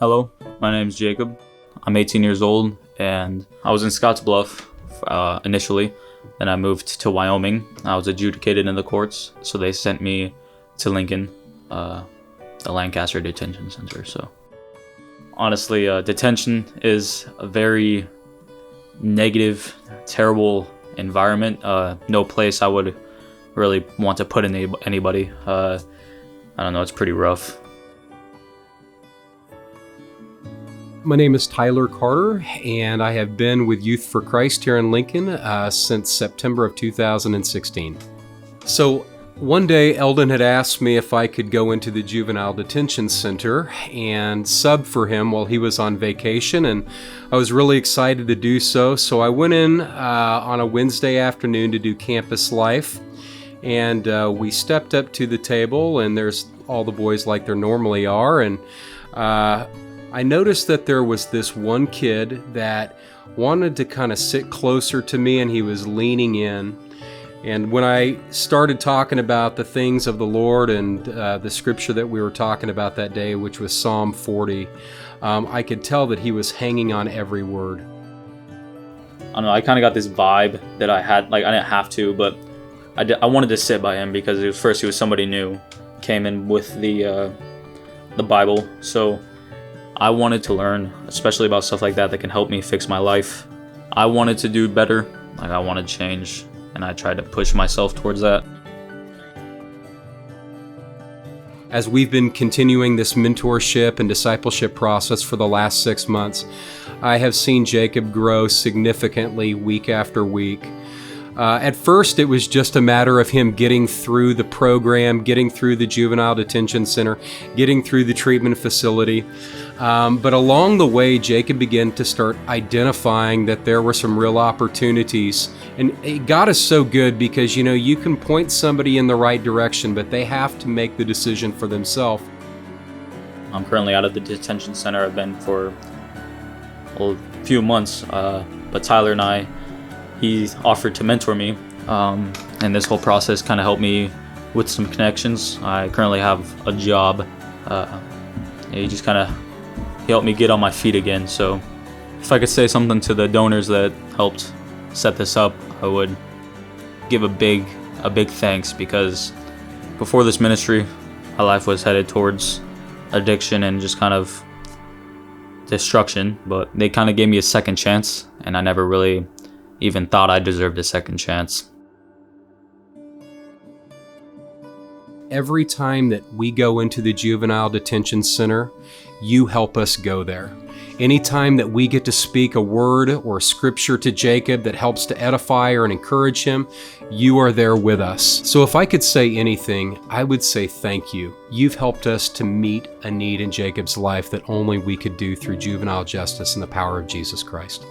Hello, my name is Jacob. I'm 18 years old, and I was in Scottsbluff initially. Then I moved to Wyoming. I was adjudicated in the courts, so they sent me to Lincoln, the Lancaster Detention Center. So honestly, detention is a very negative, terrible environment. No place I would really want to put anybody. I don't know, it's pretty rough. My name is Tyler Carter, and I have been with Youth for Christ here in Lincoln since September of 2016. So one day, Eldon had asked me if I could go into the Juvenile Detention Center and sub for him while he was on vacation, and I was really excited to do so. So I went in on a Wednesday afternoon to do campus life, and we stepped up to the table, and there's all the boys like there normally are, and I noticed that there was this one kid that wanted to kind of sit closer to me, and he was leaning in. And when I started talking about the things of the Lord and the scripture that we were talking about that day, which was Psalm 40, I could tell that he was hanging on every word. I don't know, I kind of got this vibe that I had, like I didn't have to, but I wanted to sit by him because he was somebody new, came in with the Bible, so I wanted to learn, especially about stuff like that can help me fix my life. I wanted to do better, like I wanted to change, and I tried to push myself towards that. As we've been continuing this mentorship and discipleship process for the last 6 months, I have seen Jacob grow significantly week after week. At first, it was just a matter of him getting through the program, getting through the Juvenile Detention Center, getting through the treatment facility. But along the way, Jacob began to start identifying that there were some real opportunities. And God is so good because, you can point somebody in the right direction, but they have to make the decision for themselves. I'm currently out of the detention center. I've been for a few months, but Tyler and he offered to mentor me, and this whole process kind of helped me with some connections. I currently have a job. He helped me get on my feet again. So if I could say something to the donors that helped set this up, I would give a big thanks, because before this ministry, my life was headed towards addiction and just kind of destruction, but they kind of gave me a second chance, and I never really even thought I deserved a second chance. Every time that we go into the Juvenile Detention Center, you help us go there. Anytime that we get to speak a word or scripture to Jacob that helps to edify or encourage him, you are there with us. So if I could say anything, I would say thank you. You've helped us to meet a need in Jacob's life that only we could do through juvenile justice and the power of Jesus Christ.